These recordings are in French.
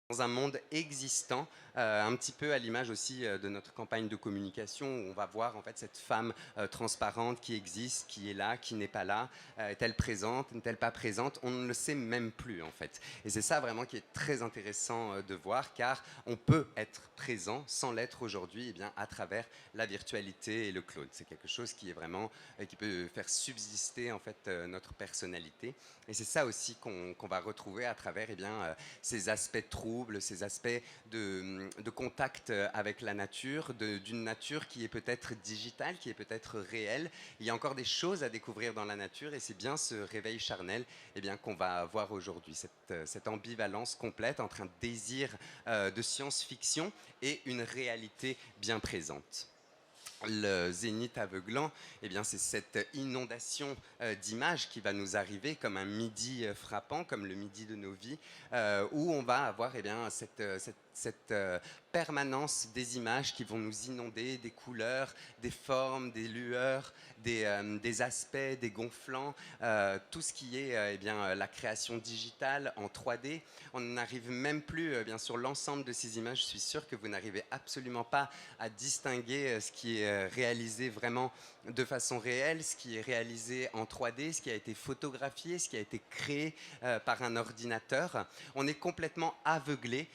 dans un monde existant, un petit peu à l'image aussi de notre campagne de communication où on va voir en fait cette femme transparente qui existe, qui est là, qui n'est pas là, est-elle présente, n'est-elle pas présente, on ne le sait même plus en fait. Et c'est ça vraiment qui est très intéressant de voir car on peut être présent sans l'être aujourd'hui à travers la virtualité et le cloud. C'est quelque chose qui est vraiment, qui peut faire subsister en fait notre personnalité. Et c'est ça aussi qu'on va retrouver à travers ces aspects troubles, ces aspects de contact avec la nature, d'une nature qui est peut-être digitale, qui est peut-être réelle. Il y a encore des choses à découvrir dans la nature et c'est bien ce réveil charnel qu'on va avoir aujourd'hui, cette ambivalence complète entre un désir de science-fiction et une réalité bien présente. Le zénith aveuglant, c'est cette inondation d'images qui va nous arriver comme un midi frappant, comme le midi de nos vies, où on va avoir cette permanence des images qui vont nous inonder, des couleurs, des formes, des lueurs, des aspects, des gonflants, tout ce qui est la création digitale en 3D. On n'arrive même plus, sur l'ensemble de ces images, je suis sûr que vous n'arrivez absolument pas à distinguer ce qui est réalisé vraiment de façon réelle, ce qui est réalisé en 3D, ce qui a été photographié, ce qui a été créé par un ordinateur. On est complètement aveuglé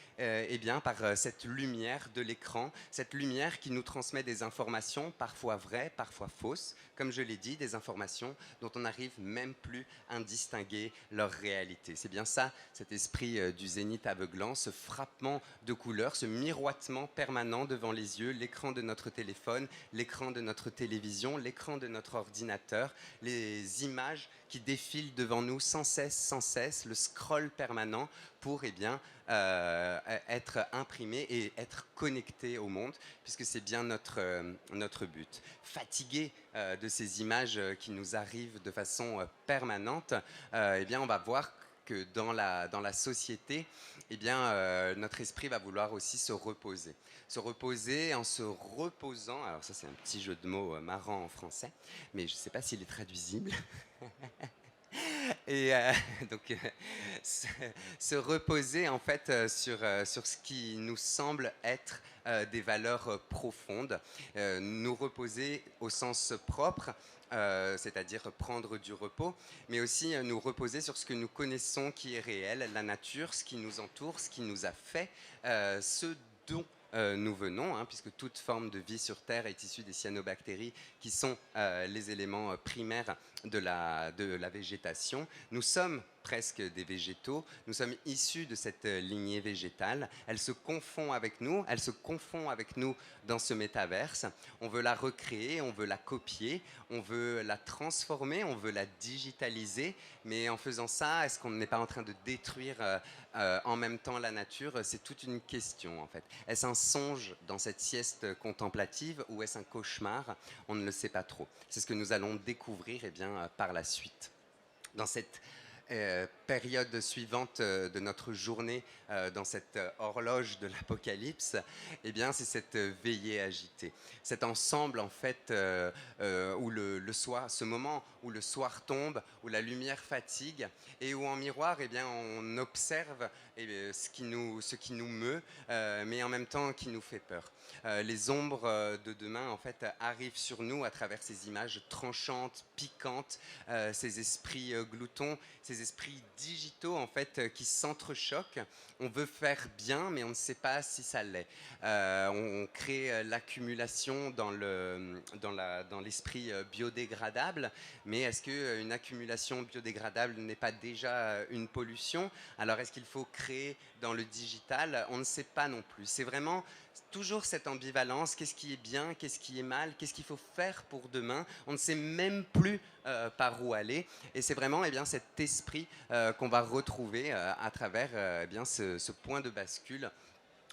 par cette lumière de l'écran, cette lumière qui nous transmet des informations parfois vraies, parfois fausses, comme je l'ai dit, des informations dont on n'arrive même plus à distinguer leur réalité. C'est bien ça, cet esprit du zénith aveuglant, ce frappement de couleurs, ce miroitement permanent devant les yeux, l'écran de notre téléphone, l'écran de notre télévision, l'écran de notre ordinateur, les images qui défilent devant nous sans cesse, le scroll permanent pour être imprimé et être connecté au monde, puisque c'est bien notre but. Fatigué de ces images qui nous arrivent de façon permanente, on va voir que dans la société, notre esprit va vouloir aussi se reposer. Se reposer en se reposant, alors ça c'est un petit jeu de mots marrant en français, mais je ne sais pas s'il est traduisible. Et donc, se, se reposer en fait sur ce qui nous semble être des valeurs profondes, nous reposer au sens propre, c'est-à-dire prendre du repos, mais aussi nous reposer sur ce que nous connaissons qui est réel, la nature, ce qui nous entoure, ce qui nous a fait, ce dont nous venons, hein, puisque toute forme de vie sur Terre est issue des cyanobactéries qui sont les éléments primaires de la végétation. Nous sommes presque des végétaux, nous sommes issus de cette lignée végétale, elle se confond avec nous, elle se confond avec nous dans ce métaverse, on veut la recréer, on veut la copier, on veut la transformer, on veut la digitaliser, mais en faisant ça, est-ce qu'on n'est pas en train de détruire en même temps la nature? C'est toute une question en fait. Est-ce un songe dans cette sieste contemplative ou est-ce un cauchemar? On ne le sait pas trop. C'est ce que nous allons découvrir par la suite. Dans cette période suivante de notre journée, dans cette horloge de l'Apocalypse, c'est cette veillée agitée. Cet ensemble, en fait, où le soir, ce moment où le soir tombe, où la lumière fatigue, et où en miroir, on observe ce qui nous meut, mais en même temps qui nous fait peur. Les ombres de demain, en fait, arrivent sur nous à travers ces images tranchantes, piquantes, ces esprits gloutons, ces esprits digitaux en fait qui s'entrechoquent. On veut faire bien, mais on ne sait pas si ça l'est. On crée l'accumulation dans l'esprit biodégradable, mais est-ce qu'une accumulation biodégradable n'est pas déjà une pollution? Alors est-ce qu'il faut créer dans le digital? On ne sait pas non plus. C'est vraiment toujours cette ambivalence, qu'est-ce qui est bien, qu'est-ce qui est mal, qu'est-ce qu'il faut faire pour demain. On ne sait même plus par où aller. Et c'est vraiment cet esprit qu'on va retrouver à travers ce point de bascule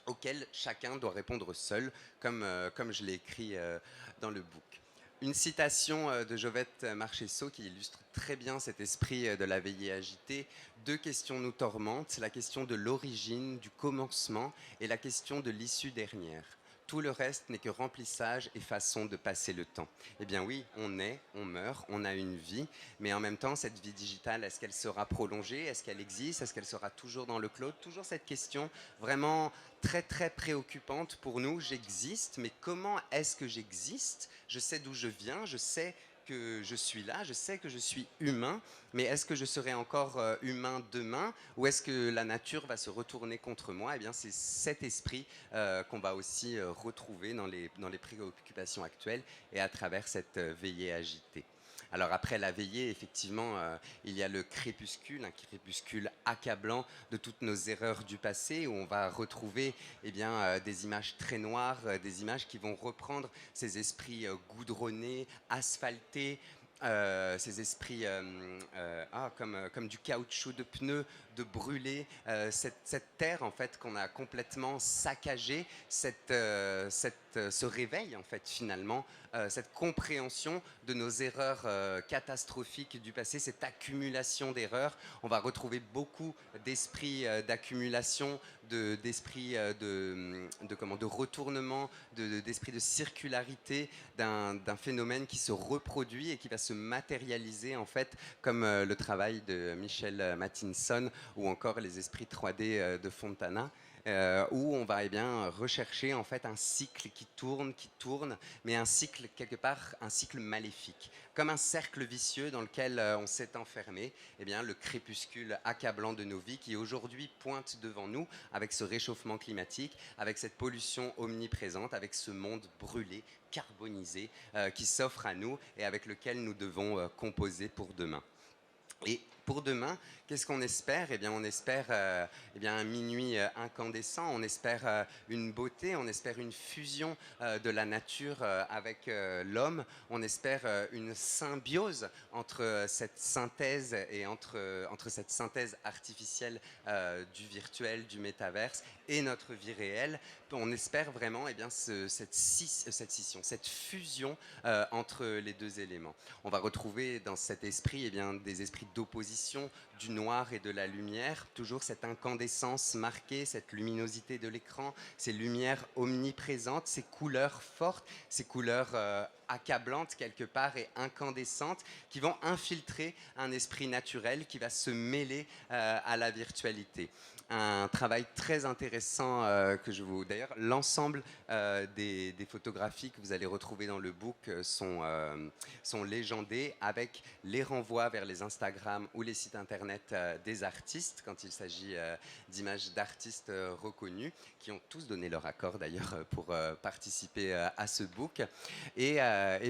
auquel chacun doit répondre seul, comme je l'ai écrit dans le book. Une citation de Jovette Marchesso qui illustre très bien cet esprit de la veillée agitée. Deux questions nous tourmentent, la question de l'origine, du commencement et la question de l'issue dernière. Tout le reste n'est que remplissage et façon de passer le temps. Eh bien oui, on est, on meurt, on a une vie, mais en même temps, cette vie digitale, est-ce qu'elle sera prolongée? Est-ce qu'elle existe? Est-ce qu'elle sera toujours dans le cloud? Toujours cette question vraiment très très préoccupante pour nous. J'existe, mais comment est-ce que j'existe? Je sais d'où je viens, je sais que je suis là, je sais que je suis humain, mais est-ce que je serai encore humain demain ou est-ce que la nature va se retourner contre moi? Eh bien, c'est cet esprit qu'on va aussi retrouver dans les préoccupations actuelles et à travers cette veillée agitée. Alors après la veillée, effectivement, il y a le crépuscule, un crépuscule accablant de toutes nos erreurs du passé, où on va retrouver eh bien, des images très noires, des images qui vont reprendre ces esprits goudronnés, asphaltés, ces esprits comme du caoutchouc de pneus, de brûler, cette terre en fait qu'on a complètement saccagée, ce réveil en fait finalement, cette compréhension de nos erreurs catastrophiques du passé, cette accumulation d'erreurs. On va retrouver beaucoup d'esprits d'accumulation, d'esprits de retournement, d'esprit de circularité d'un phénomène qui se reproduit et qui va se matérialiser en fait comme le travail de Michel Mattinson ou encore les esprits 3D de Fontana. Où on va bien rechercher en fait un cycle qui tourne, mais un cycle quelque part, un cycle maléfique, comme un cercle vicieux dans lequel on s'est enfermé. Eh bien, le crépuscule accablant de nos vies qui aujourd'hui pointe devant nous avec ce réchauffement climatique, avec cette pollution omniprésente, avec ce monde brûlé, carbonisé qui s'offre à nous et avec lequel nous devons composer pour demain. Et pour demain, qu'est-ce qu'on espère? Eh bien, on espère eh bien, un minuit incandescent, on espère une beauté, on espère une fusion de la nature avec l'homme, on espère une symbiose entre cette synthèse et entre cette synthèse artificielle du virtuel, du métaverse et notre vie réelle. On espère vraiment eh bien, cette scission, cette fusion entre les deux éléments. On va retrouver dans cet esprit eh bien, des esprits d'opposition, du noir et de la lumière, toujours cette incandescence marquée, cette luminosité de l'écran, ces lumières omniprésentes, ces couleurs fortes, ces couleurs accablantes quelque part et incandescentes qui vont infiltrer un esprit naturel qui va se mêler à la virtualité. Un travail très intéressant que je vous... D'ailleurs, l'ensemble des photographies que vous allez retrouver dans le book sont légendées avec les renvois vers les Instagram ou les sites internet des artistes quand il s'agit d'images d'artistes reconnus qui ont tous donné leur accord d'ailleurs pour participer à ce book. Et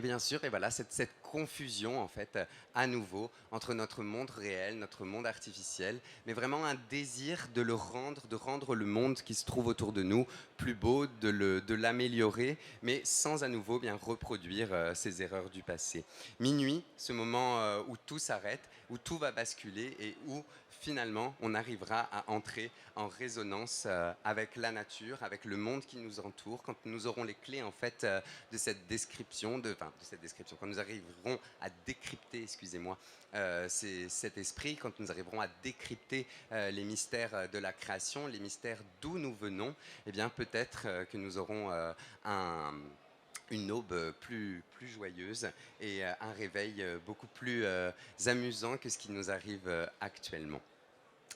bien sûr, et voilà, cette confusion en fait à nouveau entre notre monde réel, notre monde artificiel, mais vraiment un désir de rendre le monde qui se trouve autour de nous plus beau, de l'améliorer, mais sans à nouveau bien reproduire ces erreurs du passé. Minuit, ce moment où tout s'arrête, où tout va basculer et où finalement on arrivera à entrer en résonance avec la nature, avec le monde qui nous entoure, quand nous aurons les clés en fait de cette description, quand nous arriverons à décrypter, excusez-moi, cet esprit, quand nous arriverons à décrypter les mystères de la création, les mystères d'où nous venons, eh bien peut-être que nous aurons une aube plus joyeuse et un réveil beaucoup plus amusant que ce qui nous arrive actuellement.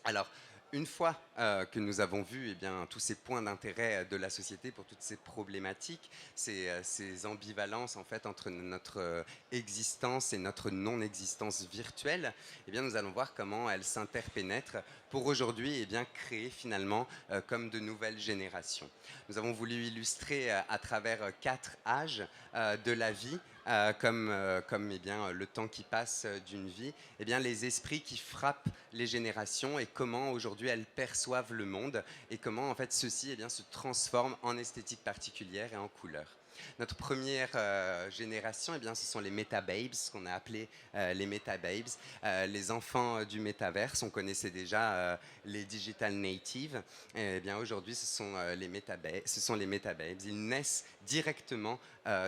Alors, une fois que nous avons vu eh bien, tous ces points d'intérêt de la société pour toutes ces problématiques, ces ambivalences en fait entre notre existence et notre non-existence virtuelle, eh bien, nous allons voir comment elles s'interpénètrent pour aujourd'hui eh bien, créer finalement comme de nouvelles générations. Nous avons voulu illustrer à travers 4 âges de la vie comme eh bien, le temps qui passe d'une vie, eh bien, les esprits qui frappent les générations et comment aujourd'hui elles perçoivent le monde et comment en fait ceci eh bien, se transforme en esthétique particulière et en couleurs. Notre première génération, eh bien, ce sont les MetaBabes, ce qu'on a appelé les MetaBabes, les enfants du métaverse. On connaissait déjà les Digital Natives. Eh bien, aujourd'hui, ce sont les MetaBabes. Ils naissent directement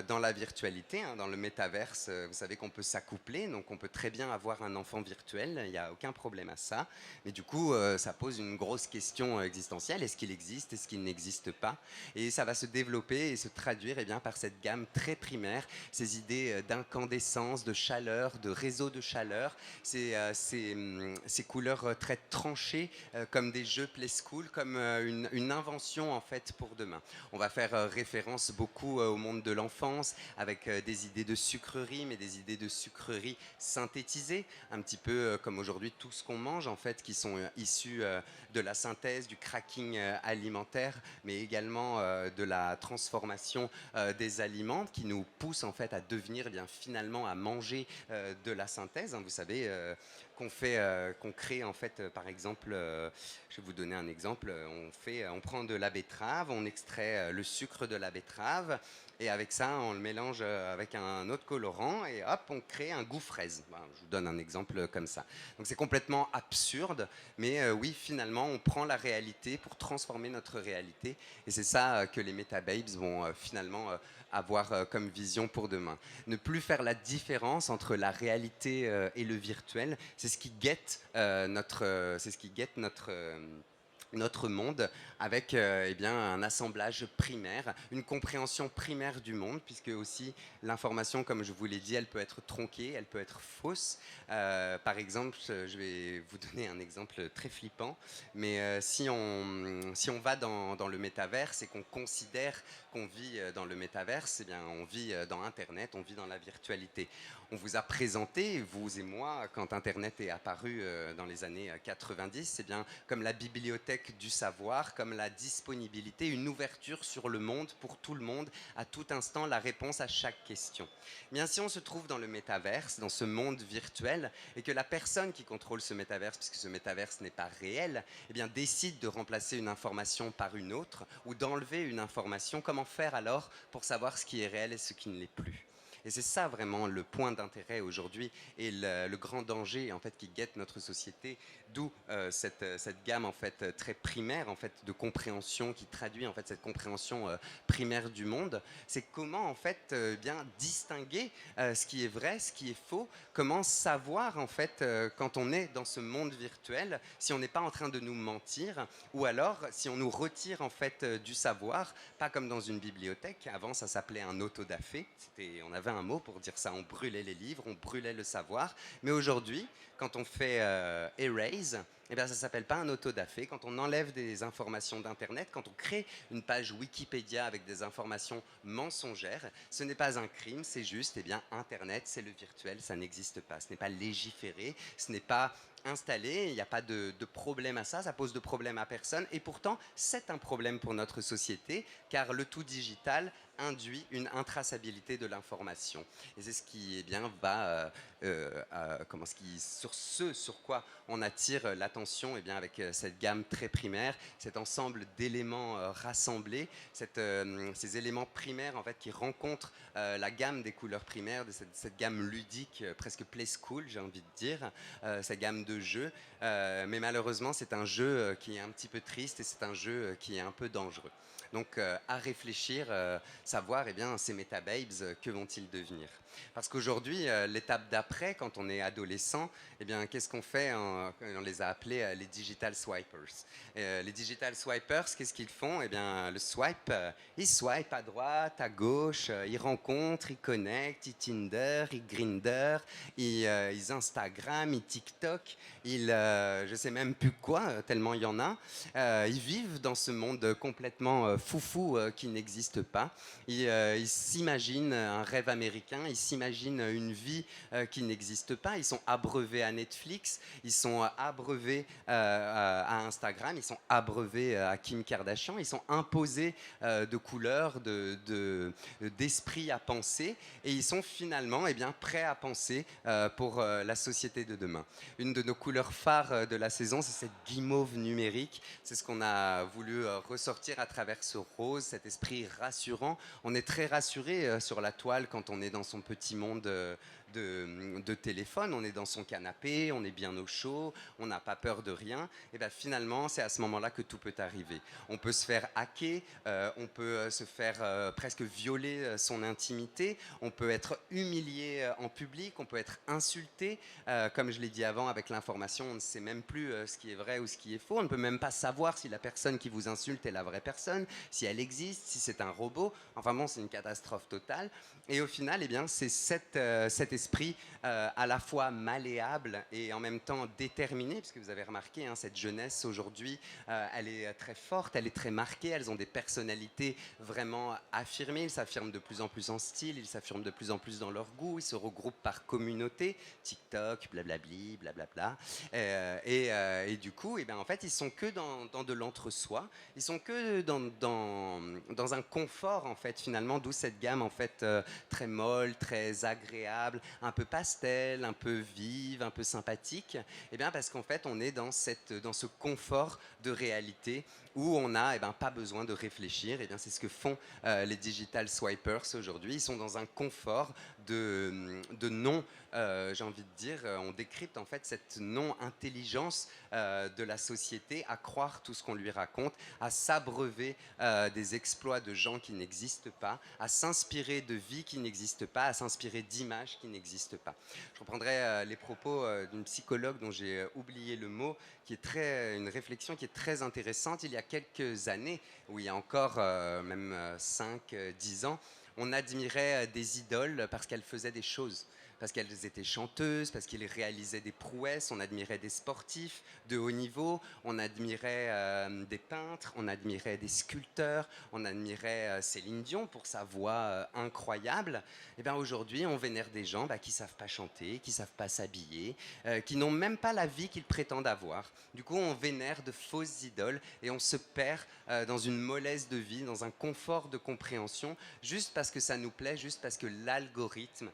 dans la virtualité, hein, dans le métaverse. Vous savez qu'on peut s'accoupler, donc on peut très bien avoir un enfant virtuel. Il n'y a aucun problème à ça. Mais du coup, ça pose une grosse question existentielle. Est-ce qu'il existe? Est-ce qu'il n'existe pas? Et ça va se développer et se traduire, eh bien, par cette gamme très primaire, ces idées d'incandescence, de chaleur, de réseau de chaleur, ces couleurs très tranchées, comme des jeux Play School, comme une invention en fait pour demain. On va faire référence beaucoup au monde de l'enfance, avec des idées de sucreries, mais des idées de sucreries synthétisées, un petit peu comme aujourd'hui tout ce qu'on mange en fait, qui sont issus de la synthèse, du cracking alimentaire, mais également de la transformation des aliments qui nous poussent en fait à devenir eh bien, finalement à manger de la synthèse. Hein, vous savez qu'on crée en fait par exemple, je vais vous donner un exemple, on prend de la betterave, on extrait le sucre de la betterave et avec ça on le mélange avec un autre colorant et hop on crée un goût fraise. Voilà, je vous donne un exemple comme ça. Donc c'est complètement absurde, mais oui finalement on prend la réalité pour transformer notre réalité et c'est ça que les MetaBabes vont finalement avoir comme vision pour demain. Ne plus faire la différence entre la réalité et le virtuel, c'est ce qui guette notre monde avec eh bien, un assemblage primaire, une compréhension primaire du monde, puisque aussi l'information, comme je vous l'ai dit, elle peut être tronquée, elle peut être fausse. Par exemple, je vais vous donner un exemple très flippant, mais si on va dans le métaverse et qu'on considère qu'on vit dans le métaverse, eh bien, on vit dans Internet, on vit dans la virtualité. On vous a présenté, vous et moi, quand Internet est apparu dans les années 90, c'est bien comme la bibliothèque du savoir, comme la disponibilité, une ouverture sur le monde pour tout le monde, à tout instant, la réponse à chaque question. Bien, si on se trouve dans le métaverse, dans ce monde virtuel, et que la personne qui contrôle ce métaverse, puisque ce métaverse n'est pas réel, eh bien, décide de remplacer une information par une autre, ou d'enlever une information, comment faire alors pour savoir ce qui est réel et ce qui ne l'est plus? Et c'est ça vraiment le point d'intérêt aujourd'hui et le grand danger en fait qui guette notre société, d'où cette gamme en fait très primaire en fait de compréhension qui traduit en fait cette compréhension primaire du monde. C'est comment en fait bien distinguer ce qui est vrai, ce qui est faux, comment savoir en fait quand on est dans ce monde virtuel si on n'est pas en train de nous mentir ou alors si on nous retire en fait du savoir, pas comme dans une bibliothèque. Avant ça s'appelait un autodafé, on avait un mot pour dire ça, on brûlait les livres, on brûlait le savoir. Mais aujourd'hui, quand on fait erase, eh bien, ça ne s'appelle pas un autodafé. Quand on enlève des informations d'Internet, quand on crée une page Wikipédia avec des informations mensongères, ce n'est pas un crime, c'est juste, eh bien, Internet, c'est le virtuel, ça n'existe pas. Ce n'est pas légiféré, ce n'est pas installé, il n'y a pas de problème à ça, ça pose de problème à personne. Et pourtant, c'est un problème pour notre société, car le tout digital induit une intraçabilité de l'information. Et c'est ce qui eh bien, va, sur quoi on attire l'attention eh bien, avec cette gamme très primaire, cet ensemble d'éléments rassemblés, ces éléments primaires en fait, qui rencontrent la gamme des couleurs primaires, de cette gamme ludique, presque play school, j'ai envie de dire, cette gamme de jeux. Mais malheureusement, c'est un jeu qui est un petit peu triste et c'est un jeu qui est un peu dangereux. Donc à réfléchir, savoir eh bien, ces MetaBabes, que vont-ils devenir? Parce qu'aujourd'hui, l'étape d'après, quand on est adolescent, eh bien, qu'est-ce qu'on fait? On les a appelés les digital swipers. Les digital swipers, qu'est-ce qu'ils font? Eh bien, le swipe, ils swipe à droite, à gauche, ils rencontrent, ils connectent, ils Tinder, ils Grindr, ils Instagram, ils TikTok, je sais même plus quoi, tellement il y en a. Ils vivent dans ce monde complètement foufou qui n'existe pas. Ils s'imaginent un rêve américain, ils s'imaginent une vie qui n'existe pas. Ils sont abreuvés à Netflix, ils sont abreuvés à Instagram, ils sont abreuvés à Kim Kardashian, ils sont imposés de couleurs, d'esprit à penser, et ils sont finalement eh bien, prêts à penser pour la société de demain. Une de nos couleurs phares de la saison, c'est cette guimauve numérique. C'est ce qu'on a voulu ressortir à travers axe rose, cet esprit rassurant. On est très rassuré sur la toile quand on est dans son petit monde de téléphone, on est dans son canapé, on est bien au chaud, on n'a pas peur de rien. Et bien finalement, c'est à ce moment-là que tout peut arriver. On peut se faire hacker, on peut se faire presque violer son intimité, on peut être humilié en public, on peut être insulté. Comme je l'ai dit avant, avec l'information, on ne sait même plus ce qui est vrai ou ce qui est faux. On ne peut même pas savoir si la personne qui vous insulte est la vraie personne, si elle existe, si c'est un robot. Enfin bon, c'est une catastrophe totale. Et au final, eh bien, c'est cet esprit à la fois malléable et en même temps déterminé, puisque vous avez remarqué, hein, cette jeunesse aujourd'hui, elle est très forte, elle est très marquée, elles ont des personnalités vraiment affirmées, ils s'affirment de plus en plus en style, ils s'affirment de plus en plus dans leur goût, ils se regroupent par communauté, TikTok, blablabli, blablabla. Et du coup, eh bien, en fait, ils sont que dans de l'entre-soi, ils sont que dans un confort, en fait, finalement, d'où cette gamme, en fait, très molle, très agréable, un peu pastel, un peu vive, un peu sympathique. Eh bien, parce qu'en fait, on est dans ce confort de réalité où on n'a pas besoin de réfléchir. Eh bien, c'est ce que font les digital swipers aujourd'hui. Ils sont dans un confort de non, j'ai envie de dire, on décrypte en fait cette non-intelligence de la société à croire tout ce qu'on lui raconte, à s'abreuver des exploits de gens qui n'existent pas, à s'inspirer de vies qui n'existent pas, à s'inspirer d'images qui n'existent pas. Je reprendrai les propos d'une psychologue dont j'ai oublié le mot, qui est une réflexion qui est très intéressante. Il y a quelques années, où il y a encore même 5-10 ans, on admirait des idoles parce qu'elles faisaient des choses, parce qu'elles étaient chanteuses, parce qu'elles réalisaient des prouesses, on admirait des sportifs de haut niveau, on admirait des peintres, on admirait des sculpteurs, on admirait Céline Dion pour sa voix incroyable. Et bien aujourd'hui, on vénère des gens qui ne savent pas chanter, qui ne savent pas s'habiller, qui n'ont même pas la vie qu'ils prétendent avoir. Du coup, on vénère de fausses idoles et on se perd dans une mollesse de vie, dans un confort de compréhension, juste parce que ça nous plaît, juste parce que l'algorithme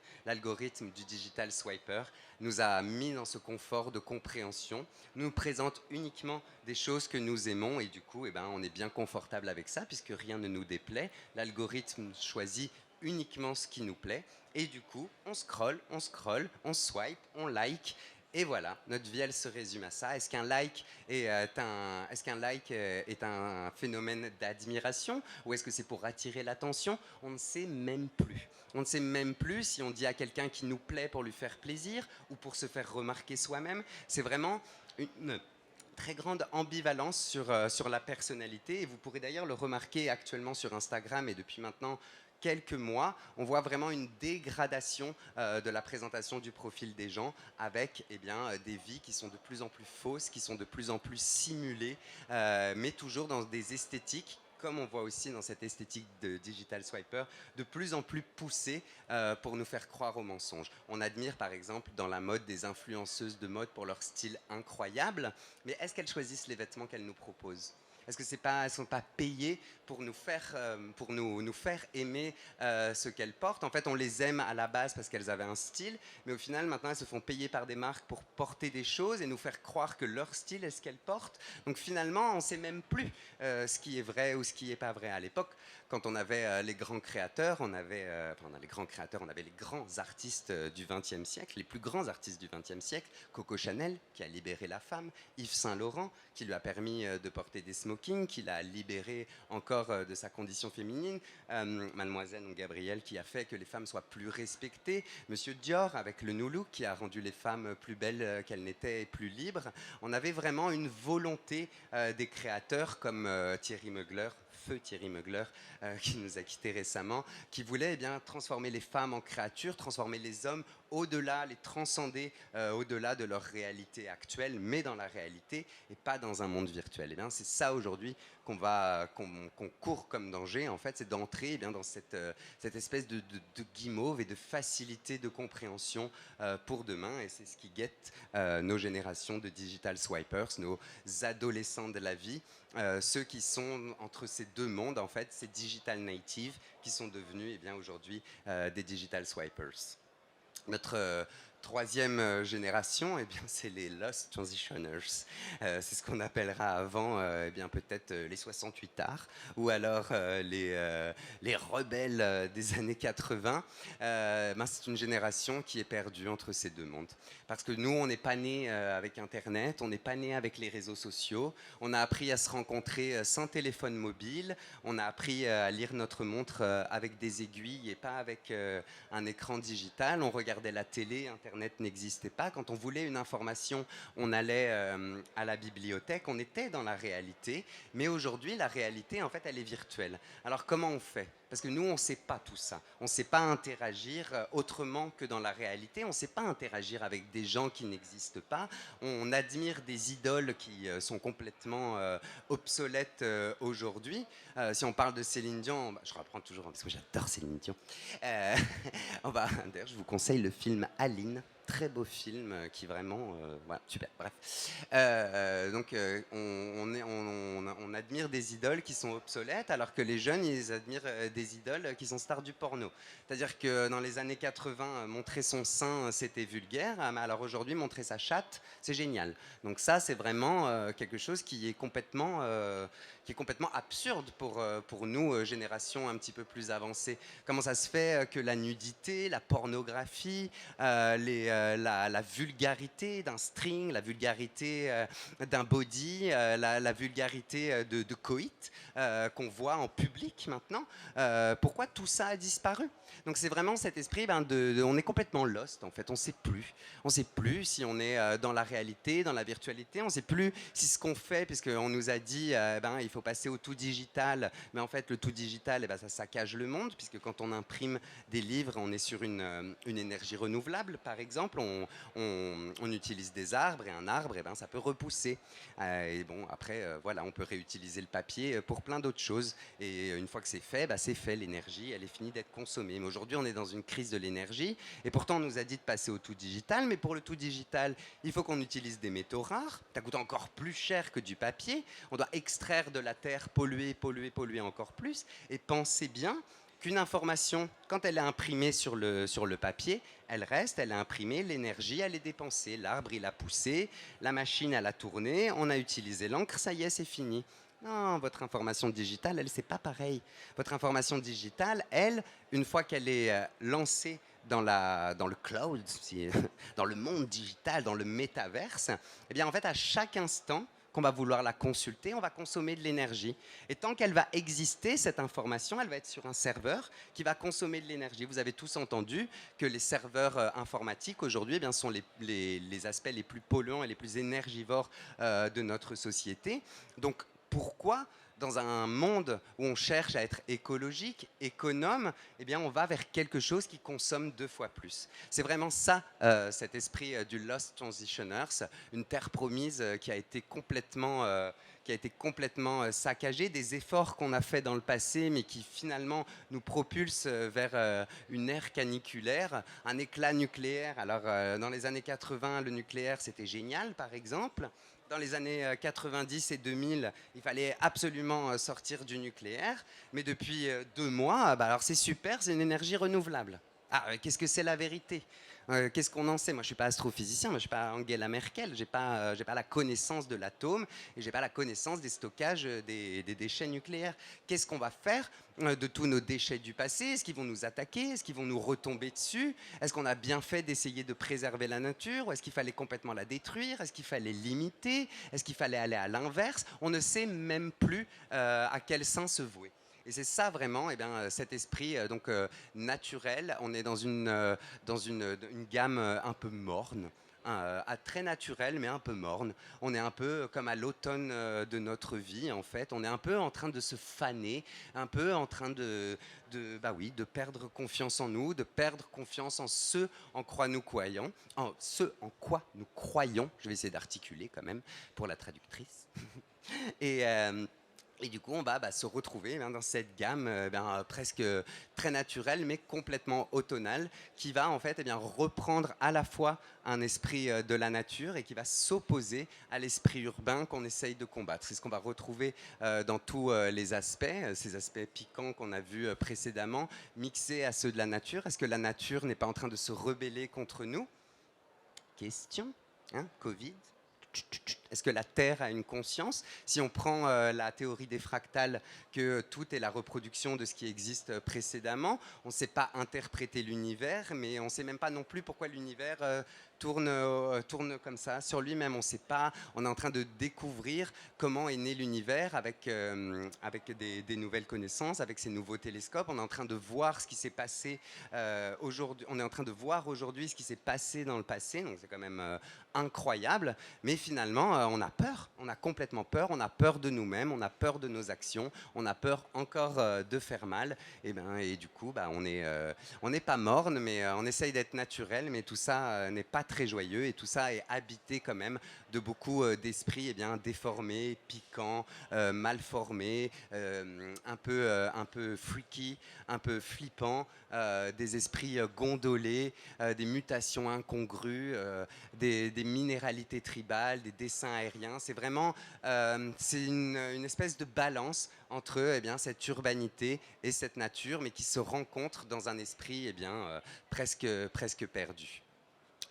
du digital swiper nous a mis dans ce confort de compréhension, nous présente uniquement des choses que nous aimons et du coup, on est bien confortable avec ça puisque rien ne nous déplaît. L'algorithme choisit uniquement ce qui nous plaît et du coup, on scrolle, on swipe, on like. Et voilà, notre vie, elle se résume à ça. Est-ce qu'un like est un phénomène d'admiration ou est-ce que c'est pour attirer l'attention? On ne sait même plus. On ne sait même plus si on dit à quelqu'un qui nous plaît pour lui faire plaisir ou pour se faire remarquer soi-même. C'est vraiment une très grande ambivalence sur la personnalité. Et vous pourrez d'ailleurs le remarquer actuellement sur Instagram et depuis maintenant quelques mois, on voit vraiment une dégradation de la présentation du profil des gens avec des vies qui sont de plus en plus fausses, qui sont de plus en plus simulées, mais toujours dans des esthétiques comme on voit aussi dans cette esthétique de digital swiper, de plus en plus poussée pour nous faire croire aux mensonges. On admire par exemple dans la mode des influenceuses de mode pour leur style incroyable, mais est-ce qu'elles choisissent les vêtements qu'elles nous proposent? Est-ce que elles ne sont pas payées pour nous faire aimer ce qu'elles portent? En fait, on les aime à la base parce qu'elles avaient un style, mais au final, maintenant, elles se font payer par des marques pour porter des choses et nous faire croire que leur style est ce qu'elles portent. Donc finalement, on ne sait même plus ce qui est vrai ou ce qui n'est pas vrai. À l'époque, quand on avait les grands créateurs, on avait les grands artistes du XXe siècle, les plus grands artistes du XXe siècle, Coco Chanel, qui a libéré la femme, Yves Saint Laurent, qui lui a permis de porter des smokings, qui l'a libéré encore de sa condition féminine, Mademoiselle Gabrielle, qui a fait que les femmes soient plus respectées, Monsieur Dior, avec le New Look, qui a rendu les femmes plus belles qu'elles n'étaient et plus libres. On avait vraiment une volonté des créateurs comme Thierry Mugler, feu Thierry Mugler, qui nous a quittés récemment, qui voulait transformer les femmes en créatures, transformer les hommes au-delà, les transcender au-delà de leur réalité actuelle, mais dans la réalité et pas dans un monde virtuel. Et c'est ça aujourd'hui qu'on court comme danger, en fait, c'est d'entrer dans cette espèce de guimauve et de facilité de compréhension pour demain, et c'est ce qui guette nos générations de digital swipers, nos adolescents de la vie, ceux qui sont entre ces deux mondes, en fait, ces digital natives qui sont devenus aujourd'hui des digital swipers. Notre Troisième génération, eh bien, c'est les Lost Transitioners. C'est ce qu'on appellera avant eh bien, peut-être les 68 arts ou alors les rebelles des années 80. Ben, c'est une génération qui est perdue entre ces deux mondes. Parce que nous, on n'est pas nés avec Internet, on n'est pas nés avec les réseaux sociaux, on a appris à se rencontrer sans téléphone mobile, on a appris à lire notre montre avec des aiguilles et pas avec un écran digital, on regardait la télé, Internet n'existait pas. Quand on voulait une information, on allait à la bibliothèque, on était dans la réalité, mais aujourd'hui, la réalité, en fait, elle est virtuelle. Alors, comment on fait? Parce que nous, on ne sait pas tout ça. On ne sait pas interagir autrement que dans la réalité. On ne sait pas interagir avec des gens qui n'existent pas. On admire des idoles qui sont complètement obsolètes aujourd'hui. Si on parle de Céline Dion, bah, je reprends toujours, parce que j'adore Céline Dion. D'ailleurs, je vous conseille le film Aline. Très beau film qui vraiment, voilà, super, bref. On admire des idoles qui sont obsolètes alors que les jeunes, ils admirent des idoles qui sont stars du porno. C'est-à-dire que dans les années 80, montrer son sein, c'était vulgaire, mais alors aujourd'hui, montrer sa chatte, c'est génial. Donc ça, c'est vraiment quelque chose qui est complètement absurde pour nous, génération un petit peu plus avancée. Comment ça se fait que la nudité, la pornographie, la vulgarité d'un string, la vulgarité d'un body, la vulgarité de coït qu'on voit en public maintenant, pourquoi tout ça a disparu? Donc c'est vraiment cet esprit, on est complètement lost en fait, on ne sait plus si on est dans la réalité, dans la virtualité, on ne sait plus si ce qu'on fait, puisqu'on nous a dit il faut passer au tout digital, mais en fait le tout digital, ça saccage le monde, puisque quand on imprime des livres, on est sur une énergie renouvelable, par exemple, on utilise des arbres, et un arbre, ça peut repousser. Et bon, après, voilà, on peut réutiliser le papier pour plein d'autres choses, et une fois que c'est fait, l'énergie, elle est finie d'être consommée. Mais aujourd'hui, on est dans une crise de l'énergie, et pourtant on nous a dit de passer au tout digital, mais pour le tout digital, il faut qu'on utilise des métaux rares, ça coûte encore plus cher que du papier, on doit extraire de la terre, polluer encore plus, et pensez bien qu'une information, quand elle est imprimée sur le papier, elle reste, elle est imprimée, l'énergie, elle est dépensée. L'arbre, il a poussé, la machine, elle a tourné, on a utilisé l'encre, ça y est, c'est fini. Non, votre information digitale, elle, c'est pas pareil. Votre information digitale, elle, une fois qu'elle est lancée dans le cloud, dans le monde digital, dans le métaverse, eh bien, en fait, à chaque instant, qu'on va vouloir la consulter, on va consommer de l'énergie. Et tant qu'elle va exister, cette information, elle va être sur un serveur qui va consommer de l'énergie. Vous avez tous entendu que les serveurs informatiques aujourd'hui sont les aspects les plus polluants et les plus énergivores de notre société. Donc pourquoi dans un monde où on cherche à être écologique, économe, on va vers quelque chose qui consomme 2 fois plus. C'est vraiment ça, cet esprit du Lost Transitioners, une terre promise qui a été complètement saccagée, des efforts qu'on a fait dans le passé, mais qui finalement nous propulsent vers une ère caniculaire, un éclat nucléaire. Alors, dans les années 80, le nucléaire, c'était génial, par exemple. Dans les années 90 et 2000, il fallait absolument sortir du nucléaire. Mais depuis 2 mois, alors c'est super, c'est une énergie renouvelable. Ah, qu'est-ce que c'est la vérité? Qu'est-ce qu'on en sait? Moi, je ne suis pas astrophysicien, moi, je ne suis pas Angela Merkel, je n'ai pas la connaissance de l'atome et je n'ai pas la connaissance des stockages des déchets nucléaires. Qu'est-ce qu'on va faire de tous nos déchets du passé? Est-ce qu'ils vont nous attaquer? Est-ce qu'ils vont nous retomber dessus? Est-ce qu'on a bien fait d'essayer de préserver la nature? Ou est-ce qu'il fallait complètement la détruire? Est-ce qu'il fallait limiter? Est-ce qu'il fallait aller à l'inverse? On ne sait même plus à quel sein se vouer. Et c'est ça vraiment, cet esprit naturel. On est dans une gamme un peu morne, très naturelle mais un peu morne. On est un peu comme à l'automne de notre vie en fait. On est un peu en train de se faner, un peu en train de perdre confiance en nous, de perdre confiance en ce en quoi nous croyons, Je vais essayer d'articuler quand même pour la traductrice. Et et du coup, on va se retrouver dans cette gamme presque très naturelle, mais complètement automnale, qui va en fait reprendre à la fois un esprit de la nature et qui va s'opposer à l'esprit urbain qu'on essaye de combattre. C'est ce qu'on va retrouver dans tous les aspects, ces aspects piquants qu'on a vus précédemment, mixés à ceux de la nature. Est-ce que la nature n'est pas en train de se rebeller contre nous ? question, hein, Covid. Est-ce que la Terre a une conscience? Si on prend la théorie des fractales, que tout est la reproduction de ce qui existe précédemment, on ne sait pas interpréter l'univers, mais on ne sait même pas non plus pourquoi l'univers tourne comme ça sur lui-même. On ne sait pas, on est en train de découvrir comment est né l'univers avec des nouvelles connaissances, avec ces nouveaux télescopes. On est en train de voir ce qui s'est passé aujourd'hui. On est en train de voir aujourd'hui ce qui s'est passé dans le passé, donc c'est quand même incroyable. Mais finalement, on a peur, on a complètement peur, on a peur de nous-mêmes, on a peur de nos actions, on a peur encore de faire mal. Et du coup, on n'est pas morne, mais on essaye d'être naturel, mais tout ça n'est pas très joyeux, et tout ça est habité quand même de beaucoup d'esprits déformés, piquants, mal formés, un peu freaky, un peu flippants, des esprits gondolés, des mutations incongrues, des minéralités tribales, des dessins aériens. C'est vraiment c'est une espèce de balance entre cette urbanité et cette nature, mais qui se rencontrent dans un esprit presque perdu.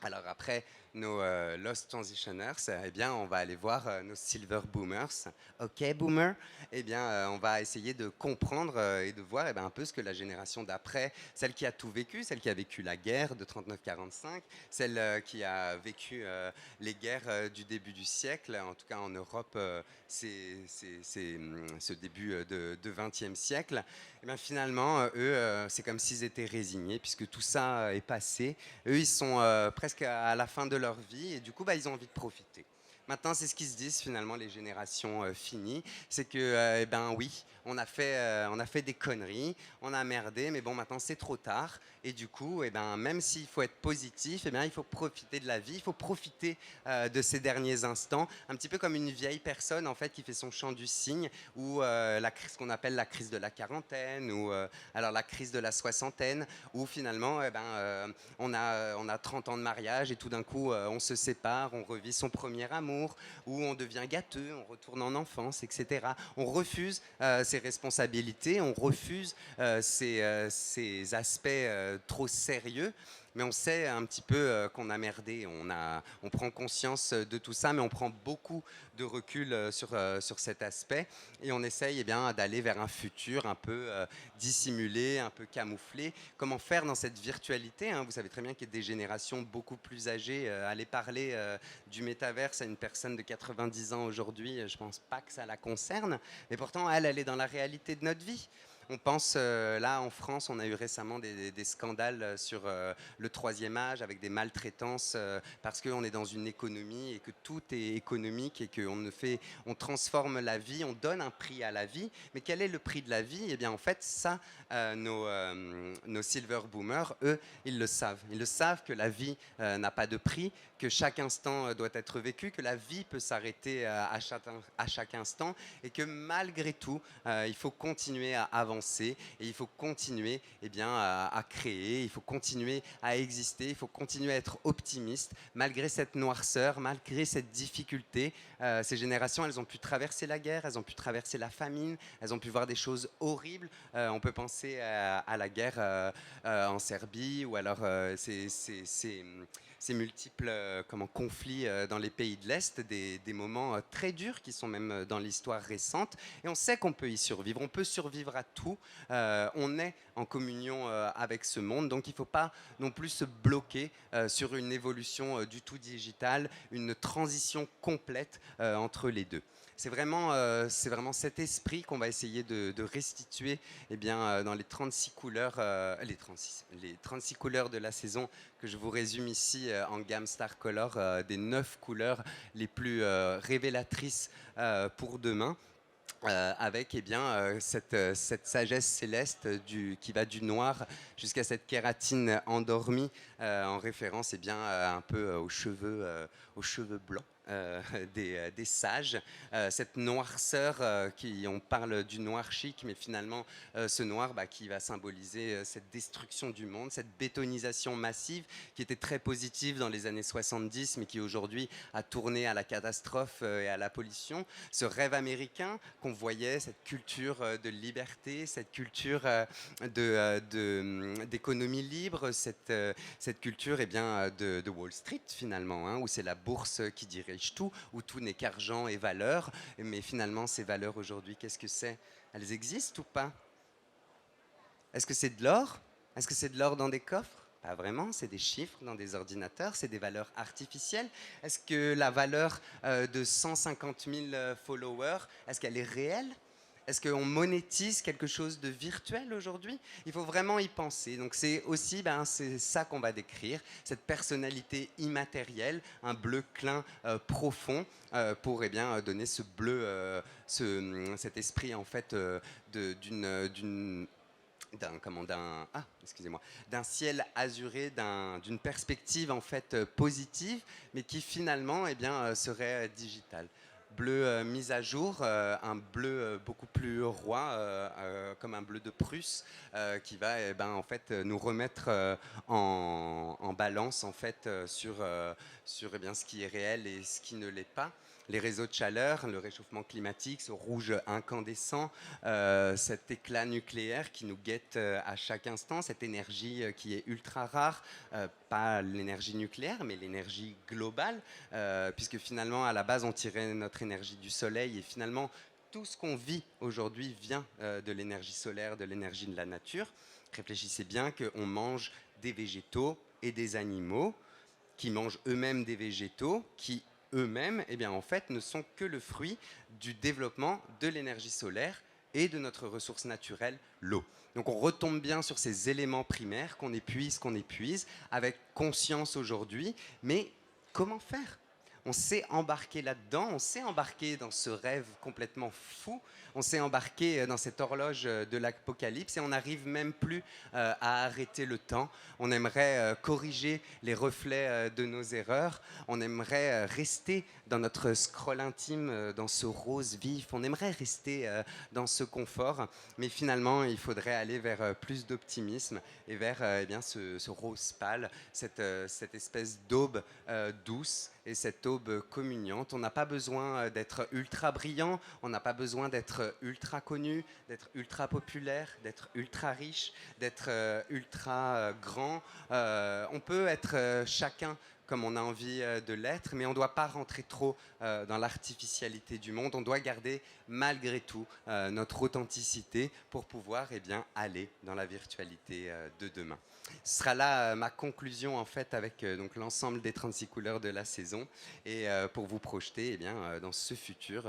Alors après nos Lost Transitioners, on va aller voir nos Silver Boomers. Ok, Boomer. On va essayer de comprendre et de voir un peu ce que la génération d'après, celle qui a tout vécu, celle qui a vécu la guerre de 39-45, celle qui a vécu les guerres du début du siècle, en tout cas en Europe, c'est ce début de 20e siècle. Finalement, eux, c'est comme s'ils étaient résignés, puisque tout ça est passé. Eux, ils sont presque à la fin de leur vie, et du coup, ils ont envie de profiter. Maintenant, c'est ce qu'ils se disent finalement les générations finies, c'est que, oui, on a fait des conneries, on a merdé, mais bon, maintenant c'est trop tard. Et du coup, même s'il faut être positif, il faut profiter de la vie, il faut profiter de ces derniers instants, un petit peu comme une vieille personne en fait qui fait son chant du cygne, ou ce qu'on appelle la crise de la quarantaine, ou alors la crise de la soixantaine, où finalement, on a 30 ans de mariage et tout d'un coup, on se sépare, on revit son premier amour, où on devient gâteux, on retourne en enfance, etc. On refuse ses responsabilités, on refuse ces aspects trop sérieux, mais on sait un petit peu qu'on a merdé, on prend conscience de tout ça, mais on prend beaucoup de recul sur cet aspect, et on essaye d'aller vers un futur un peu dissimulé, un peu camouflé. Comment faire dans cette virtualité, hein? Vous savez très bien qu'il y a des générations beaucoup plus âgées. Aller parler du métaverse à une personne de 90 ans aujourd'hui, je ne pense pas que ça la concerne, mais pourtant elle est dans la réalité de notre vie. On pense, là en France, on a eu récemment des scandales sur le troisième âge, avec des maltraitances, parce qu'on est dans une économie et que tout est économique, et on transforme la vie, on donne un prix à la vie. Mais quel est le prix de la vie? En fait, ça, nos Silver Boomers, eux, ils le savent. Ils le savent que la vie n'a pas de prix, que chaque instant doit être vécu, que la vie peut s'arrêter à chaque instant, et que malgré tout, il faut continuer à avancer, et il faut continuer à créer, il faut continuer à exister, il faut continuer à être optimiste malgré cette noirceur, malgré cette difficulté. Ces générations, elles ont pu traverser la guerre, elles ont pu traverser la famine, elles ont pu voir des choses horribles. On peut penser à la guerre en Serbie, ou alors ces multiples conflits dans les pays de l'Est, des moments très durs qui sont même dans l'histoire récente. Et on sait qu'on peut y survivre, on peut survivre à tout. On est en communion avec ce monde, donc il ne faut pas non plus se bloquer sur une évolution du tout digitale, une transition complète entre les deux. C'est vraiment cet esprit qu'on va essayer de restituer dans les 36 couleurs, les 36 couleurs de la saison, que je vous résume ici en gamme Star Color, des 9 couleurs les plus révélatrices pour demain. Avec cette sagesse céleste qui va du noir jusqu'à cette kératine endormie, en référence un peu aux cheveux blancs. des sages, cette noirceur on parle du noir chic, mais finalement ce noir qui va symboliser cette destruction du monde, cette bétonisation massive qui était très positive dans les années 70, mais qui aujourd'hui a tourné à la catastrophe et à la pollution. Ce rêve américain qu'on voyait, cette culture de liberté, cette culture d'économie libre, cette culture de Wall Street finalement, hein, où c'est la bourse qui dirige tout, où tout n'est qu'argent et valeur. Mais finalement, ces valeurs aujourd'hui, qu'est-ce que c'est? Elles existent ou pas? Est-ce que c'est de l'or? Est-ce que c'est de l'or dans des coffres? Pas vraiment, c'est des chiffres dans des ordinateurs, c'est des valeurs artificielles. Est-ce que la valeur de 150 000 followers, est-ce qu'elle est réelle? Est-ce qu'on monétise quelque chose de virtuel aujourd'hui? Il faut vraiment y penser. Donc c'est aussi c'est ça qu'on va décrire, cette personnalité immatérielle, un bleu clin profond pour donner ce bleu, cet esprit en fait d'une d'un ciel azuré, d'une perspective en fait positive, mais qui finalement serait digitale. Bleu mis à jour, un bleu beaucoup plus roi, comme un bleu de Prusse, qui va en fait nous remettre en balance en fait sur ce qui est réel et ce qui ne l'est pas. Les réseaux de chaleur, le réchauffement climatique, ce rouge incandescent, cet éclat nucléaire qui nous guette à chaque instant, cette énergie qui est ultra rare, pas l'énergie nucléaire, mais l'énergie globale, puisque finalement, à la base, on tirait notre énergie du soleil, et finalement, tout ce qu'on vit aujourd'hui vient de l'énergie solaire, de l'énergie de la nature. Réfléchissez bien qu'on mange des végétaux et des animaux qui mangent eux-mêmes des végétaux, qui eux-mêmes, en fait, ne sont que le fruit du développement de l'énergie solaire et de notre ressource naturelle, l'eau. Donc on retombe bien sur ces éléments primaires qu'on épuise, avec conscience aujourd'hui, mais comment faire? On s'est embarqué là-dedans, on s'est embarqué dans ce rêve complètement fou, on s'est embarqué dans cette horloge de l'apocalypse et on n'arrive même plus à arrêter le temps. On aimerait corriger les reflets de nos erreurs, on aimerait rester dans notre scroll intime, dans ce rose vif, on aimerait rester dans ce confort, mais finalement il faudrait aller vers plus d'optimisme et vers ce rose pâle, cette espèce d'aube douce et cette aube communiante. On n'a pas besoin d'être ultra brillant, on n'a pas besoin d'être ultra connu, d'être ultra populaire, d'être ultra riche, d'être ultra grand. On peut être chacun comme on a envie de l'être, mais on ne doit pas rentrer trop dans l'artificialité du monde. On doit garder malgré tout notre authenticité pour pouvoir aller dans la virtualité de demain. Ce sera là ma conclusion en fait avec donc l'ensemble des 36 couleurs de la saison et pour vous projeter dans ce futur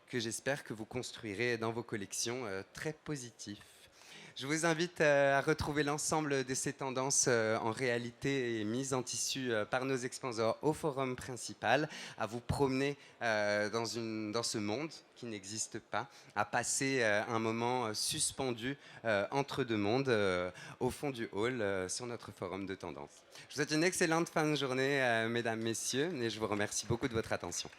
que j'espère que vous construirez dans vos collections très positif. Je vous invite à retrouver l'ensemble de ces tendances en réalité et mises en tissu par nos exposants au forum principal, à vous promener dans ce monde qui n'existe pas, à passer un moment suspendu entre deux mondes au fond du hall sur notre forum de tendance. Je vous souhaite une excellente fin de journée, mesdames, messieurs, et je vous remercie beaucoup de votre attention.